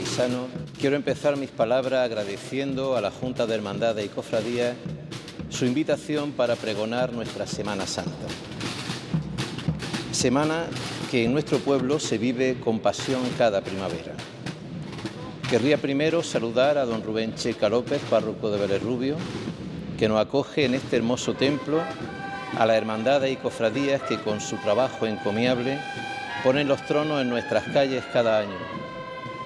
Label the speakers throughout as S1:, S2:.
S1: paisanos, quiero empezar mis palabras agradeciendo a la Junta de Hermandades y Cofradías su invitación para pregonar nuestra Semana Santa. Semana que en nuestro pueblo se vive con pasión cada primavera. Querría primero saludar a don Rubén Checa López, párroco de Vélez Rubio, que nos acoge en este hermoso templo, a las hermandades y cofradías que con su trabajo encomiable ponen los tronos en nuestras calles cada año,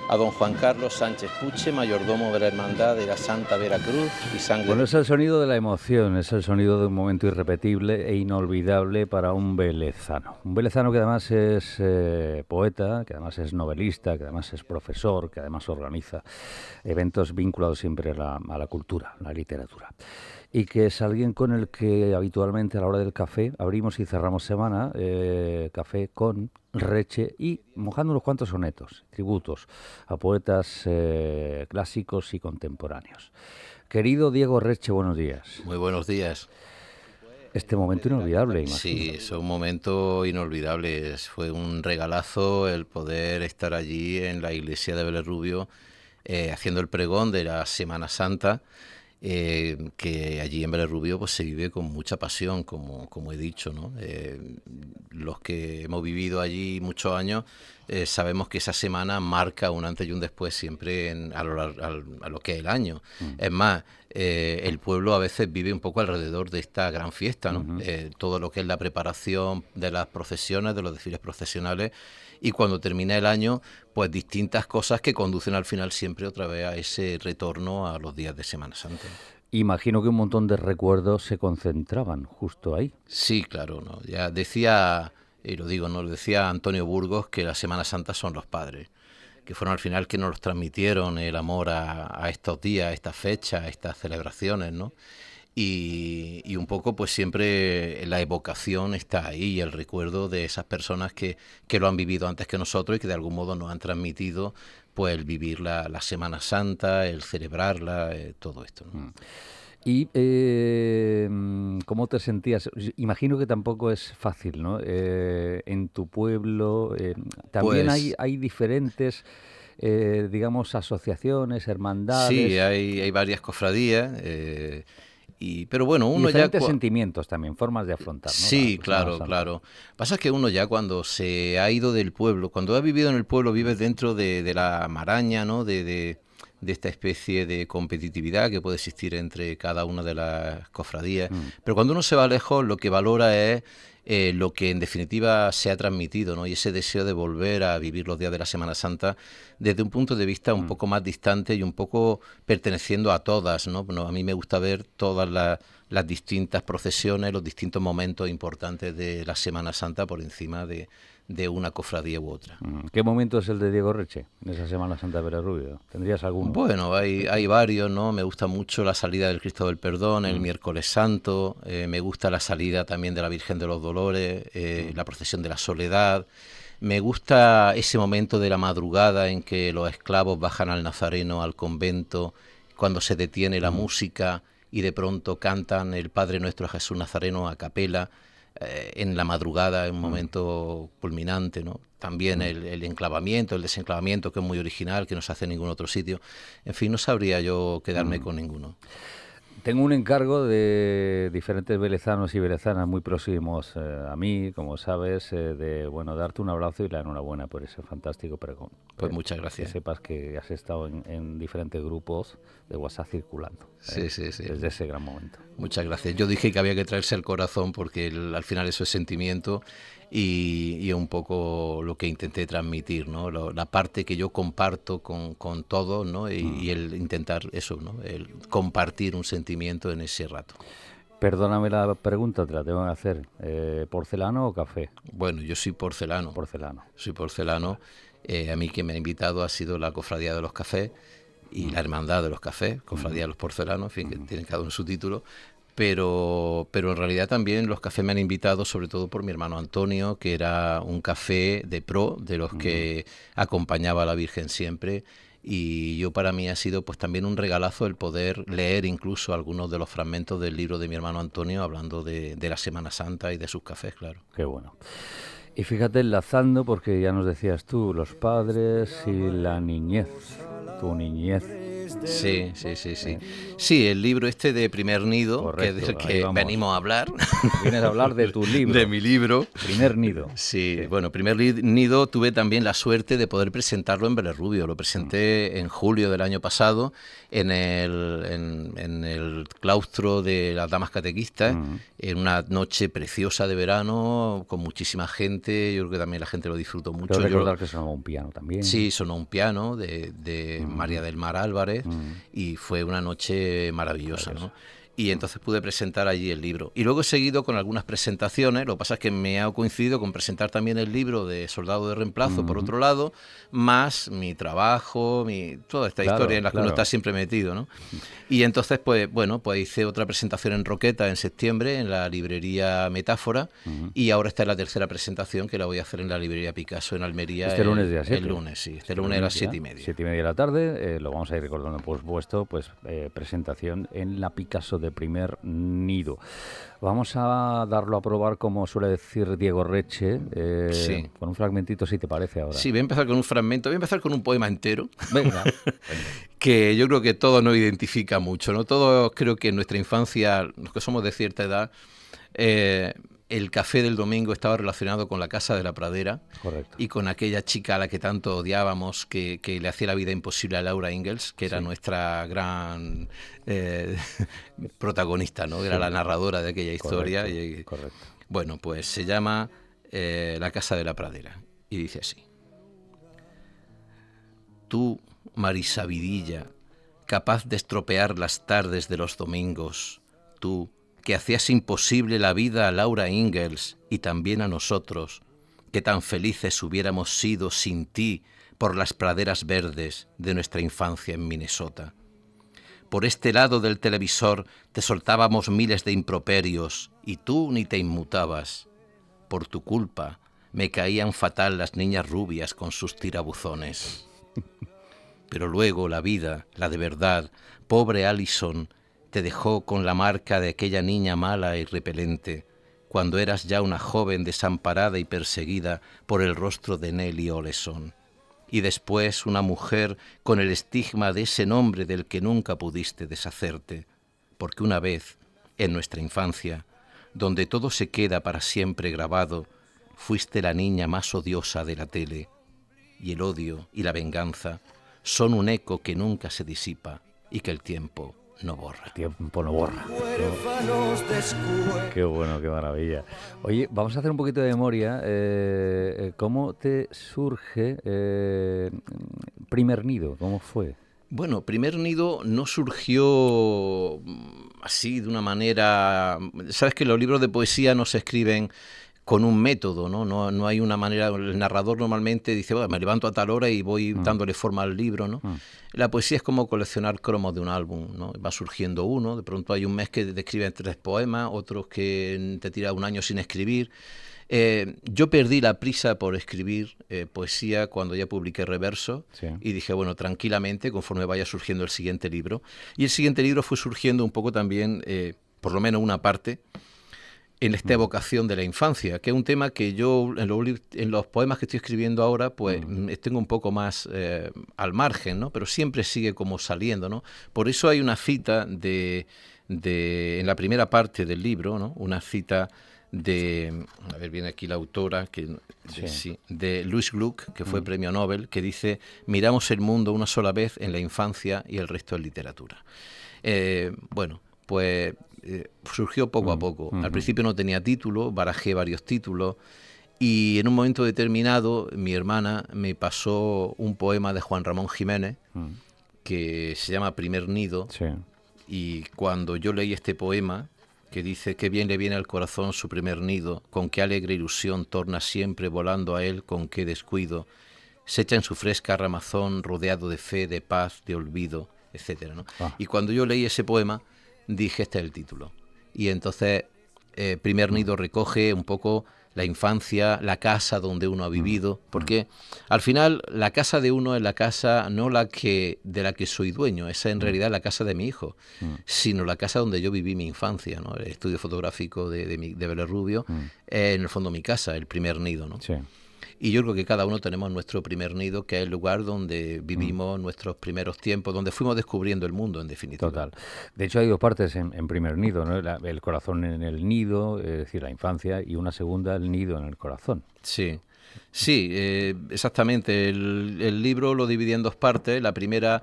S1: a don Juan Carlos Sánchez Puche, mayordomo de la Hermandad de la Santa Veracruz y Sangre.
S2: Bueno, es el sonido de la emoción, es el sonido de un momento irrepetible e inolvidable para un velezano. Un velezano que además es poeta, que además es novelista, que además es profesor, que además organiza eventos vinculados siempre a la cultura, a la literatura. Y que es alguien con el que habitualmente a la hora del café abrimos y cerramos semana, café con Reche y mojando unos cuantos sonetos, tributos a poetas clásicos y contemporáneos. Querido Diego Reche, buenos días.
S1: Muy buenos días.
S2: Este momento inolvidable, imagino.
S1: Sí, es un momento inolvidable. Fue un regalazo el poder estar allí en la iglesia de Vélez Rubio haciendo el pregón de la Semana Santa. Que allí en Vélez Rubio pues se vive con mucha pasión, como he dicho, ¿no? Los que hemos vivido allí muchos años sabemos que esa semana marca un antes y un después siempre a lo que es el año. Es más, el pueblo a veces vive un poco alrededor de esta gran fiesta, ¿no? Todo lo que es la preparación de las procesiones, de los desfiles procesionales, y cuando termina el año, pues distintas cosas que conducen al final siempre otra vez a ese retorno a los días de Semana Santa.
S2: Imagino que un montón de recuerdos se concentraban justo ahí.
S1: Sí, claro, ¿no? Ya decía, y lo digo, ¿no? Lo decía Antonio Burgos, que la Semana Santa son los padres, que fueron al final que nos transmitieron el amor a estos días, a estas fechas, a estas celebraciones, ¿no? Y un poco pues siempre la evocación está ahí y el recuerdo de esas personas que lo han vivido antes que nosotros y que de algún modo nos han transmitido pues el vivir la Semana Santa, el celebrarla, todo esto, ¿no?
S2: ¿Y cómo te sentías? Imagino que tampoco es fácil, ¿no? En tu pueblo también
S1: Pues,
S2: hay diferentes, digamos, asociaciones, hermandades.
S1: sí, hay varias cofradías. Pero bueno, uno
S2: diferentes
S1: ya...
S2: sentimientos también, formas de afrontar, ¿no?
S1: Sí,
S2: La Semana
S1: claro,
S2: Santa.
S1: claro. Pasa que uno ya cuando se ha ido del pueblo, cuando ha vivido en el pueblo, vives dentro de la maraña, ¿no? De esta especie de competitividad que puede existir entre cada una de las cofradías. Pero cuando uno se va lejos, lo que valora es lo que en definitiva se ha transmitido, ¿no? Y ese deseo de volver a vivir los días de la Semana Santa desde un punto de vista un poco más distante y un poco perteneciendo a todas, ¿no? Bueno, a mí me gusta ver todas las distintas procesiones, los distintos momentos importantes de la Semana Santa por encima de una cofradía u otra.
S2: ¿Qué momento es el de Diego Reche en esa Semana Santa de Vélez Rubio? ¿Tendrías alguno?
S1: Bueno, hay varios, ¿no? Me gusta mucho la salida del Cristo del Perdón, el Miércoles Santo, me gusta la salida también de la Virgen de los Dolores, la procesión de la Soledad. Me gusta ese momento de la madrugada en que los esclavos bajan al Nazareno, al convento, cuando se detiene la música y de pronto cantan el Padre Nuestro Jesús Nazareno a capela. En la madrugada, en un momento culminante, ¿no? También el enclavamiento, el desenclavamiento, que es muy original, que no se hace en ningún otro sitio. En fin, no sabría yo quedarme con ninguno.
S2: Tengo un encargo de diferentes velezanos y velezanas muy próximos a mí, como sabes, de darte un abrazo y la enhorabuena por ese fantástico pregón.
S1: Pues muchas gracias.
S2: Que sepas que has estado en diferentes grupos de WhatsApp circulando.
S1: Sí.
S2: Desde ese gran momento.
S1: Muchas gracias. Yo dije que había que traerse el corazón porque al final eso es sentimiento y un poco lo que intenté transmitir, ¿no? La parte que yo comparto con todos, ¿no? Y el intentar eso, ¿no? El compartir un sentimiento en ese rato.
S2: Perdóname la pregunta, te la tengo que hacer. ¿Porcelano o café?
S1: Bueno, yo soy porcelano.
S2: Porcelano.
S1: Soy porcelano. A mí quien me ha invitado ha sido la Cofradía de los Cafés y la Hermandad de los Cafés, Cofradía de los Porcelanos, en fin, que tienen cada uno su título. Pero en realidad también los cafés me han invitado, sobre todo por mi hermano Antonio, que era un café de pro, de los que acompañaba a la Virgen siempre. Y yo para mí ha sido pues también un regalazo el poder leer incluso algunos de los fragmentos del libro de mi hermano Antonio hablando de la Semana Santa y de sus cafés, claro.
S2: Qué bueno. Y fíjate, enlazando, porque ya nos decías tú, los padres y la niñez, tu niñez.
S1: Sí, sí, sí, sí. Sí, el libro este de Primer Nido, que es del
S2: Correcto, ahí
S1: que
S2: vamos.
S1: venimos a hablar,
S2: Vienes a hablar de tu
S1: de
S2: libro,
S1: mi libro.
S2: Primer Nido.
S1: Sí,
S2: Sí.
S1: bueno, Nido tuve también la suerte de poder presentarlo en Vélez Rubio. Lo presenté en julio del año pasado en el claustro de las Damas Catequistas, en una noche preciosa de verano, con muchísima gente. Yo creo que también la gente lo disfrutó
S2: Creo
S1: mucho.
S2: recordar que sonaba un piano también.
S1: Sí, sonó un piano de María del Mar Álvarez y fue una noche maravillosa, ¿no? Y entonces pude presentar allí el libro. Y luego he seguido con algunas presentaciones, lo que pasa es que me ha coincidido con presentar también el libro de Soldado de Reemplazo, por otro lado, más mi trabajo, toda esta historia
S2: Claro,
S1: en la que uno
S2: claro.
S1: está siempre metido, ¿no? Y entonces, pues bueno, pues hice otra presentación en Roqueta en septiembre, en la librería Metáfora, y ahora esta es la tercera presentación que la voy a hacer en la librería Picasso en Almería
S2: Este lunes día 7.
S1: el lunes, sí, este lunes a las 7:30.
S2: 7:30 de la tarde, lo vamos a ir recordando por supuesto, pues presentación en la Picasso de Primer Nido. Vamos a darlo a probar, como suele decir Diego Reche,
S1: Sí.
S2: con un fragmentito, si te parece ahora.
S1: Sí, voy a empezar con un fragmento, voy a empezar con un poema entero.
S2: Venga.
S1: Que yo creo que todo nos identifica mucho, ¿no? Todos creo que en nuestra infancia, los que somos de cierta edad, el café del domingo estaba relacionado con la casa de la pradera.
S2: Correcto.
S1: Y con aquella chica a la que tanto odiábamos, que le hacía la vida imposible a Laura Ingalls, que era nuestra gran protagonista, ¿no? Era la narradora de aquella historia.
S2: Correcto, correcto.
S1: Bueno, pues se llama La casa de la pradera y dice así: tú, Marisabidilla, capaz de estropear las tardes de los domingos, tú, que hacías imposible la vida a Laura Ingalls y también a nosotros, que tan felices hubiéramos sido sin ti por las praderas verdes de nuestra infancia en Minnesota. Por este lado del televisor te soltábamos miles de improperios y tú ni te inmutabas. Por tu culpa me caían fatal las niñas rubias con sus tirabuzones. Pero luego la vida, la de verdad, pobre Allison, te dejó con la marca de aquella niña mala y repelente, cuando eras ya una joven desamparada y perseguida por el rostro de Nellie Oleson, y después una mujer con el estigma de ese nombre del que nunca pudiste deshacerte, porque una vez, en nuestra infancia, donde todo se queda para siempre grabado, fuiste la niña más odiosa de la tele, y el odio y la venganza son un eco que nunca se disipa y que el tiempo no borra.
S2: Tiempo no borra. Qué bueno, qué maravilla. Oye, vamos a hacer un poquito de memoria. ¿Cómo te surge Primer Nido? ¿Cómo fue?
S1: Bueno, Primer Nido no surgió así de una manera... Sabes que los libros de poesía no se escriben con un método, ¿no? No hay una manera... El narrador normalmente dice, bueno, me levanto a tal hora y voy dándole forma al libro, ¿no? La poesía es como coleccionar cromos de un álbum, ¿no? Va surgiendo uno, de pronto hay un mes que te escriben 3 poemas, otros que te tira un año sin escribir. Yo perdí la prisa por escribir poesía cuando ya publiqué Reverso, y dije, bueno, tranquilamente, conforme vaya surgiendo el siguiente libro. Y el siguiente libro fue surgiendo un poco también, por lo menos una parte, en esta evocación de la infancia, que es un tema que yo en los poemas que estoy escribiendo ahora, pues tengo un poco más al margen, ¿no? Pero siempre sigue como saliendo, ¿no? Por eso hay una cita en la primera parte del libro, ¿no? Una cita a ver, viene aquí la autora, de Louise Gluck, que fue premio Nobel, que dice: miramos el mundo una sola vez en la infancia y el resto en literatura. Bueno, pues surgió poco a poco. Al principio no tenía título, barajé varios títulos, y en un momento determinado mi hermana me pasó un poema de Juan Ramón Jiménez que se llama Primer Nido, y cuando yo leí este poema, que dice: qué bien le viene al corazón su primer nido, con qué alegre ilusión torna siempre volando a él, con qué descuido se echa en su fresca ramazón, rodeado de fe, de paz, de olvido, etcétera, ¿no? Y cuando yo leí ese poema dije, este es el título. Y entonces Primer Nido recoge un poco la infancia, la casa donde uno ha vivido, porque al final la casa de uno es la casa no de la que soy dueño, esa en realidad es la casa de mi hijo, sino la casa donde yo viví mi infancia, ¿no? El estudio fotográfico de Vélez Rubio es en el fondo mi casa, el primer nido, ¿no?
S2: Sí.
S1: Y yo creo que cada uno tenemos nuestro primer nido, que es el lugar donde vivimos nuestros primeros tiempos, donde fuimos descubriendo el mundo, en definitiva.
S2: Total. De hecho, hay dos partes en primer nido, ¿no? El corazón en el nido, es decir, la infancia, y una segunda, el nido en el corazón.
S1: Sí, sí, exactamente. El libro lo dividí en dos partes. La primera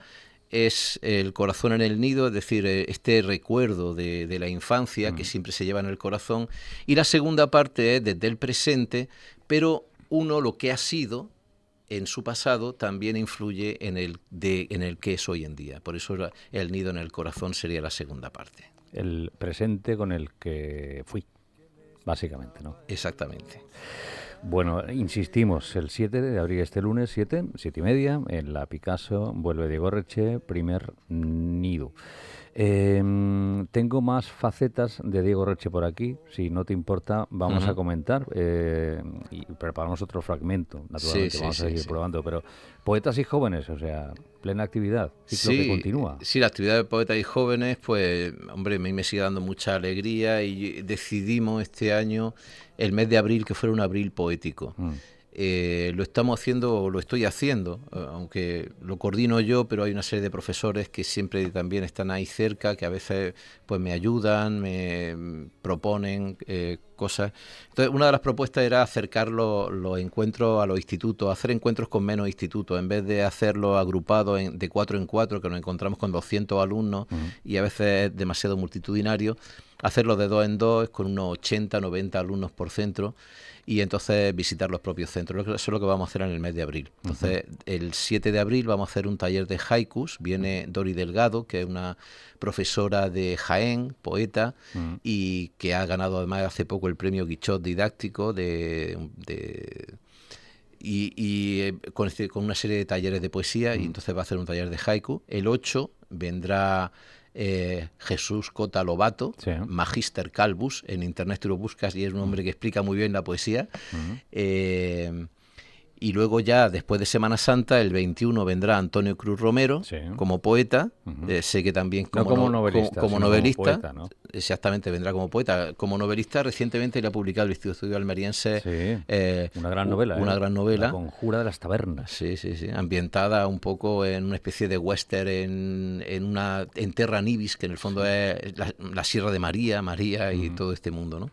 S1: es el corazón en el nido, es decir, este recuerdo de la infancia que siempre se lleva en el corazón. Y la segunda parte es desde el presente, pero uno lo que ha sido en su pasado también influye en el que es hoy en día. Por eso el nido en el corazón sería la segunda parte.
S2: El presente con el que fui, básicamente, ¿no?
S1: Exactamente.
S2: Bueno, insistimos, el 7 de abril, este lunes, 7:30, en la Picasso, vuelve Diego Reche, primer nido. Tengo más facetas de Diego Reche por aquí, si no te importa, vamos a comentar y preparamos otro fragmento, naturalmente, vamos a seguir probando, pero poetas y jóvenes, o sea, plena actividad, ciclo que continúa.
S1: Sí, la actividad de poetas y jóvenes, pues, hombre, a mí me sigue dando mucha alegría y decidimos este año, el mes de abril, que fuera un abril poético. Lo estamos haciendo, o lo estoy haciendo, aunque lo coordino yo, pero hay una serie de profesores que siempre también están ahí cerca, que a veces pues me ayudan, me proponen cosas. Entonces, una de las propuestas era acercar los encuentros a los institutos, hacer encuentros con menos institutos, en vez de hacerlos agrupados de 4 en 4, que nos encontramos con 200 alumnos y a veces es demasiado multitudinario, hacerlo de 2 en 2, con unos 80, 90 alumnos por centro, y entonces visitar los propios centros. Eso es lo que vamos a hacer en el mes de abril. Entonces, el 7 de abril vamos a hacer un taller de haikus. Viene Dori Delgado, que es una profesora de Jaén, poeta, y que ha ganado además hace poco el premio Guichot didáctico con una serie de talleres de poesía, y entonces va a hacer un taller de haiku. El 8 vendrá Jesús Cota Lobato, Magister Calvus, en internet tú lo buscas y es un hombre que explica muy bien la poesía. Y luego ya, después de Semana Santa, el 21 vendrá Antonio Cruz Romero, como poeta. Sé que también
S2: como novelista.
S1: Como novelista.
S2: Como poeta, ¿no?
S1: Exactamente, vendrá como poeta. Como novelista, recientemente le ha publicado el Instituto Almeriense
S2: una gran novela.
S1: Una gran novela.
S2: La Conjura de las Tabernas.
S1: Sí. Ambientada un poco en una especie de western en Terra Nibis, que en el fondo es la Sierra de María y todo este mundo, ¿no?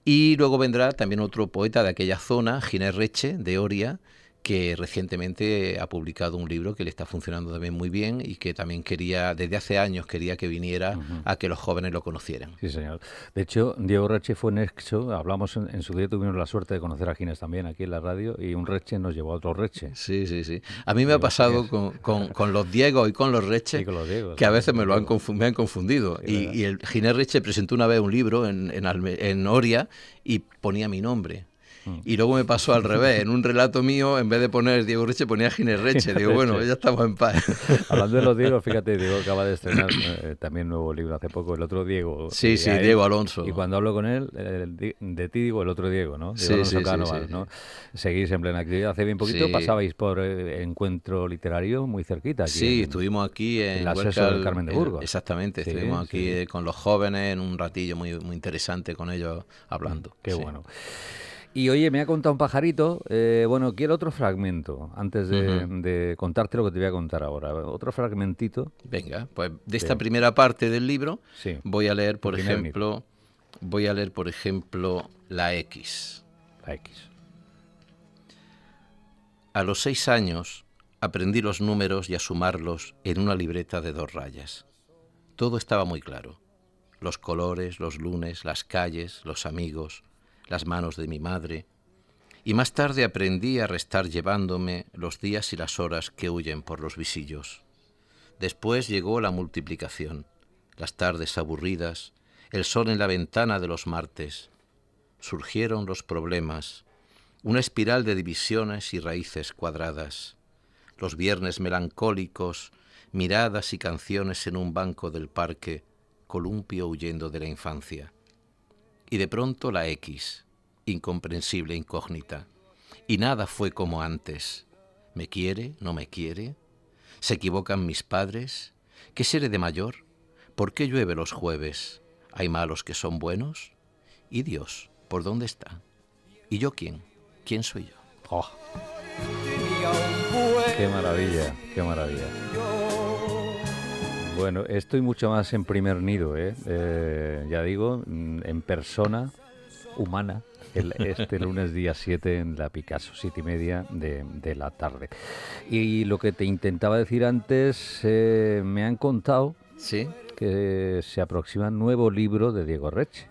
S1: Y luego vendrá también otro poeta de aquella zona, Ginés Reche, de Oria, que recientemente ha publicado un libro que le está funcionando también muy bien y que también desde hace años quería que viniera a que los jóvenes lo conocieran.
S2: Sí, señor. De hecho, Diego Reche fue nexo, hablamos en su día, tuvimos la suerte de conocer a Ginés también aquí en la radio, y un Reche nos llevó a otro Reche.
S1: Sí. A mí me ha pasado con los Diegos y con los Reches, que a veces me han confundido. Sí, y el Ginés Reche presentó una vez un libro en Oria y ponía mi nombre. Y luego me pasó al revés, en un relato mío, en vez de poner Diego Reche, ponía Ginés Reche. Digo, bueno, ya estamos en paz.
S2: Hablando de los Diego, fíjate, Diego acaba de estrenar también nuevo libro hace poco, el otro Diego.
S1: Sí, Diego Alonso.
S2: Y cuando hablo con él, de ti digo el otro Diego, ¿no? Diego Alonso Cánovas, ¿no? Seguís en plena actividad. Hace bien poquito pasabais por encuentro literario muy cerquita. Aquí
S1: estuvimos aquí en
S2: la Huerta del Carmen de Burgos.
S1: Exactamente, estuvimos aquí con los jóvenes en un ratillo muy, muy interesante con ellos hablando.
S2: Qué bueno. Y oye, me ha contado un pajarito, bueno, quiero otro fragmento, antes de contarte lo que te voy a contar ahora. Otro fragmentito.
S1: Venga, pues de esta primera parte del libro voy a leer, por ejemplo, la X.
S2: La X.
S1: A los 6 años aprendí los números y a sumarlos en una libreta de 2 rayas. Todo estaba muy claro. Los colores, los lunes, las calles, los amigos, las manos de mi madre, y más tarde aprendí a restar llevándome los días y las horas que huyen por los visillos. Después llegó la multiplicación, las tardes aburridas, el sol en la ventana de los martes. Surgieron los problemas, una espiral de divisiones y raíces cuadradas, los viernes melancólicos, miradas y canciones en un banco del parque, columpio huyendo de la infancia. Y de pronto la X, incomprensible incógnita. Y nada fue como antes. ¿Me quiere? ¿No me quiere? ¿Se equivocan mis padres? ¿Qué seré de mayor? ¿Por qué llueve los jueves? ¿Hay malos que son buenos? ¿Y Dios? ¿Por dónde está? ¿Y yo quién? ¿Quién soy yo?
S2: Oh, qué maravilla, qué maravilla. Bueno, estoy mucho más en primer nido, ya digo, en persona humana, este lunes día 7 en la Picasso, 7:30 de la tarde. Y lo que te intentaba decir antes, me han contado
S1: ¿Sí?
S2: que se aproxima un nuevo libro de Diego Reche.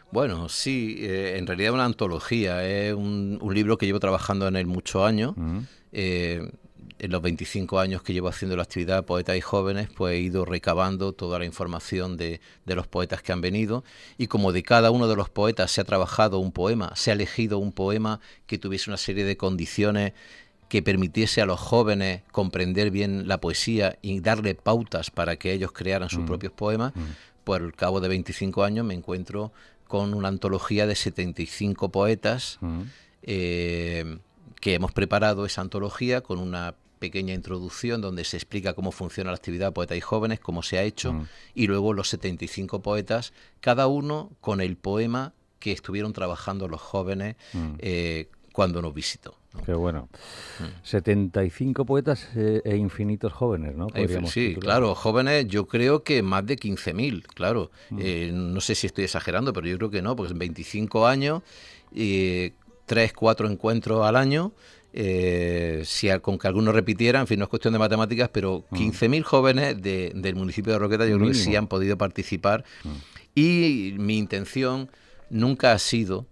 S1: Bueno, sí, en realidad es una antología, es un libro que llevo trabajando en él muchos años. En los 25 años que llevo haciendo la actividad Poetas y Jóvenes, pues he ido recabando toda la información de los poetas que han venido, y como de cada uno de los poetas se ha trabajado un poema, se ha elegido un poema que tuviese una serie de condiciones que permitiese a los jóvenes comprender bien la poesía y darle pautas para que ellos crearan sus propios poemas, pues al cabo de 25 años me encuentro con una antología de 75 poetas, que hemos preparado esa antología con una pequeña introducción donde se explica cómo funciona la actividad Poetas y Jóvenes, cómo se ha hecho, y luego los 75 poetas, cada uno con el poema que estuvieron trabajando los jóvenes cuando nos visitó, ¿no?
S2: Qué bueno. 75 poetas e infinitos jóvenes, ¿no?
S1: Sí, claro, jóvenes, yo creo que más de 15.000, claro. No sé si estoy exagerando, pero yo creo que no, porque en 25 años, 3, 4 encuentros al año, con que algunos repitieran, en fin, no es cuestión de matemáticas, pero 15.000 jóvenes del municipio de Roqueta yo creo que sí han podido participar. Y mi intención nunca ha sido,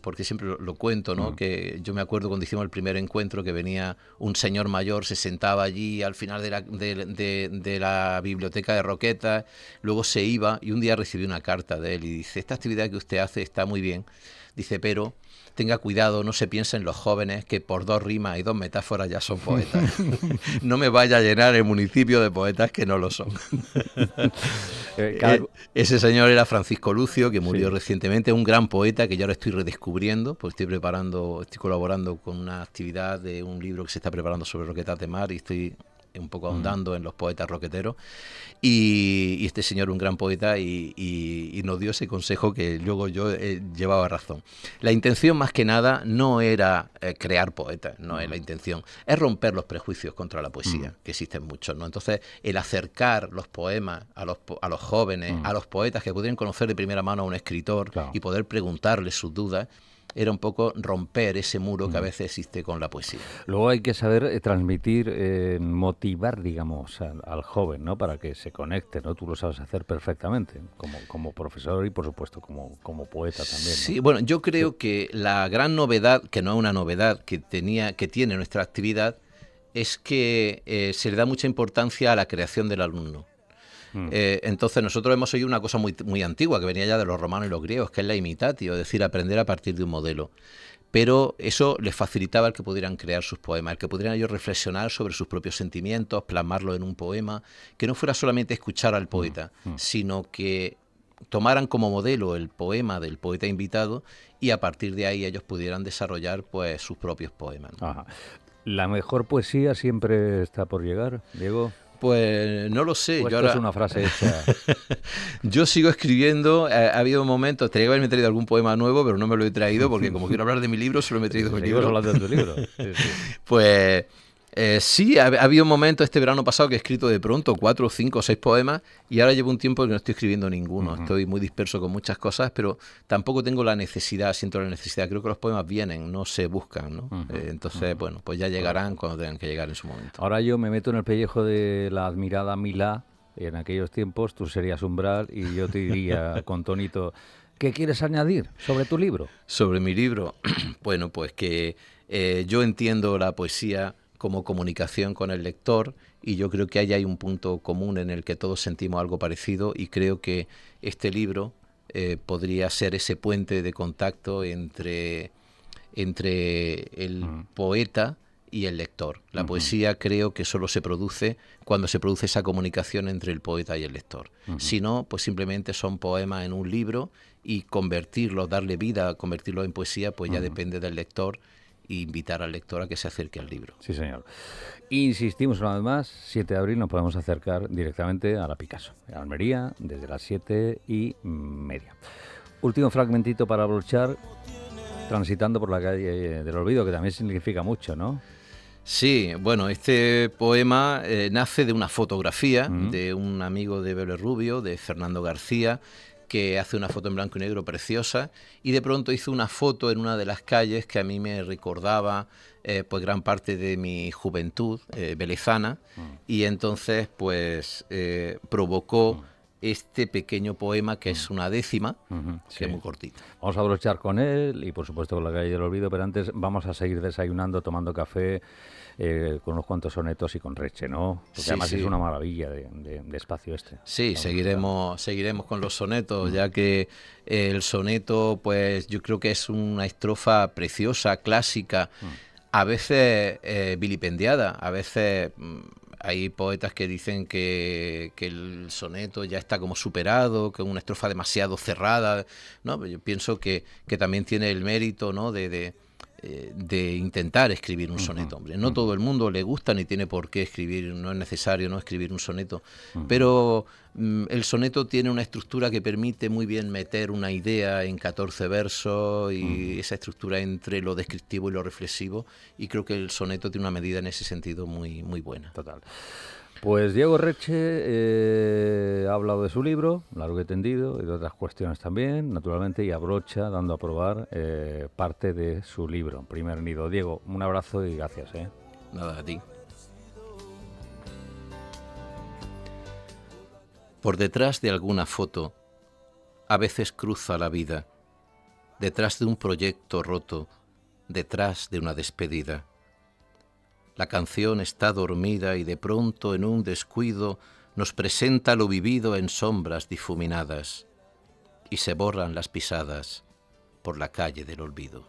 S1: porque siempre lo cuento, ¿no? Que yo me acuerdo cuando hicimos el primer encuentro que venía un señor mayor, se sentaba allí al final de la biblioteca de Roqueta, luego se iba, y un día recibí una carta de él y dice: esta actividad que usted hace está muy bien, dice, pero tenga cuidado, no se piense en los jóvenes que por 2 rimas y 2 metáforas ya son poetas. No me vaya a llenar el municipio de poetas que no lo son. Ese señor era Francisco Lucio, que murió recientemente, un gran poeta que yo ahora estoy redescubriendo, pues estoy colaborando con una actividad de un libro que se está preparando sobre Roquetas de Mar, y estoy un poco ahondando en los poetas roqueteros, y este señor, un gran poeta, y nos dio ese consejo que luego yo llevaba razón. La intención más que nada no era crear poetas, no es la intención, es romper los prejuicios contra la poesía, que existen muchos, ¿no? Entonces, el acercar los poemas a los jóvenes, a los poetas, que pudieran conocer de primera mano a un escritor, y poder preguntarle sus dudas, era un poco romper ese muro que a veces existe con la poesía.
S2: Luego hay que saber transmitir, motivar, digamos, al joven, ¿no? Para que se conecte, ¿no? Tú lo sabes hacer perfectamente, como profesor y, por supuesto, como poeta también, ¿no?
S1: Sí, bueno, yo creo que la gran novedad, que no es una novedad, que tiene nuestra actividad, es que se le da mucha importancia a la creación del alumno. Entonces nosotros hemos seguido una cosa muy, muy antigua que venía ya de los romanos y los griegos, que es la imitatio, es decir, aprender a partir de un modelo. Pero eso les facilitaba el que pudieran crear sus poemas, el que pudieran ellos reflexionar sobre sus propios sentimientos, plasmarlo en un poema, que no fuera solamente escuchar al poeta, sino que tomaran como modelo el poema del poeta invitado, y a partir de ahí ellos pudieran desarrollar pues sus propios poemas, ¿no?
S2: Ajá. ¿La mejor poesía siempre está por llegar, Diego?
S1: Pues no lo sé.
S2: Yo ahora... es una frase hecha.
S1: Yo sigo escribiendo. Ha habido momentos, tenía que haberme traído algún poema nuevo, pero no me lo he traído porque como quiero hablar de mi libro, solo me he traído mi libro.
S2: Hablando de tu libro. Sí.
S1: Pues sí, ha habido momentos este verano pasado que he escrito de pronto 4, 5 o 6 poemas, y ahora llevo un tiempo que no estoy escribiendo ninguno. Estoy muy disperso con muchas cosas, pero tampoco tengo la necesidad, siento la necesidad. Creo que los poemas vienen, no se buscan, ¿no? Entonces, bueno, pues ya llegarán cuando tengan que llegar en su momento.
S2: Ahora yo me meto en el pellejo de la admirada Milá. En aquellos tiempos tú serías Umbral y yo te diría con tonito: ¿qué quieres añadir sobre tu libro?
S1: Sobre mi libro, bueno, pues que yo entiendo la poesía como comunicación con el lector, y yo creo que ahí hay un punto común en el que todos sentimos algo parecido, y creo que este libro podría ser ese puente de contacto entre el poeta y el lector. La poesía creo que solo se produce cuando se produce esa comunicación entre el poeta y el lector. Si no, pues simplemente son poemas en un libro y convertirlos, darle vida, convertirlos en poesía, pues ya depende del lector e invitar al lector a que se acerque al libro.
S2: Sí, señor. Insistimos una vez más, 7 de abril nos podemos acercar directamente a la Picasso, en Almería, desde las 7:30. Último fragmentito para brochar, transitando por la calle del olvido, que también significa mucho, ¿no?
S1: Sí, bueno, este poema nace de una fotografía de un amigo de Vélez Rubio, de Fernando García, que hace una foto en blanco y negro preciosa, y de pronto hizo una foto en una de las calles que a mí me recordaba pues gran parte de mi juventud velezana, y entonces pues provocó este pequeño poema que es una décima, que es muy cortita.
S2: Vamos a brochar con él y por supuesto con la calle del olvido, pero antes vamos a seguir desayunando, tomando café, con unos cuantos sonetos y con Reche, ¿no? Porque además es una maravilla de espacio este.
S1: Sí, seguiremos con los sonetos, ya que el soneto, pues yo creo que es una estrofa preciosa, clásica, a veces vilipendiada, a veces hay poetas que dicen que el soneto ya está como superado, que es una estrofa demasiado cerrada, ¿no? Yo pienso que también tiene el mérito, ¿no?, de intentar escribir un soneto, hombre. No todo el mundo le gusta ni tiene por qué escribir, no es necesario no escribir un soneto, pero el soneto tiene una estructura que permite muy bien meter una idea en 14 versos y esa estructura entre lo descriptivo y lo reflexivo, y creo que el soneto tiene una medida en ese sentido muy, muy buena.
S2: Total. Pues Diego Reche ha hablado de su libro, largo y tendido, y de otras cuestiones también, naturalmente, y abrocha dando a probar parte de su libro, Primer Nido. Diego, un abrazo y gracias.
S1: Nada, a ti. Por detrás de alguna foto, a veces cruza la vida, detrás de un proyecto roto, detrás de una despedida. La canción está dormida y de pronto en un descuido nos presenta lo vivido en sombras difuminadas y se borran las pisadas por la calle del olvido.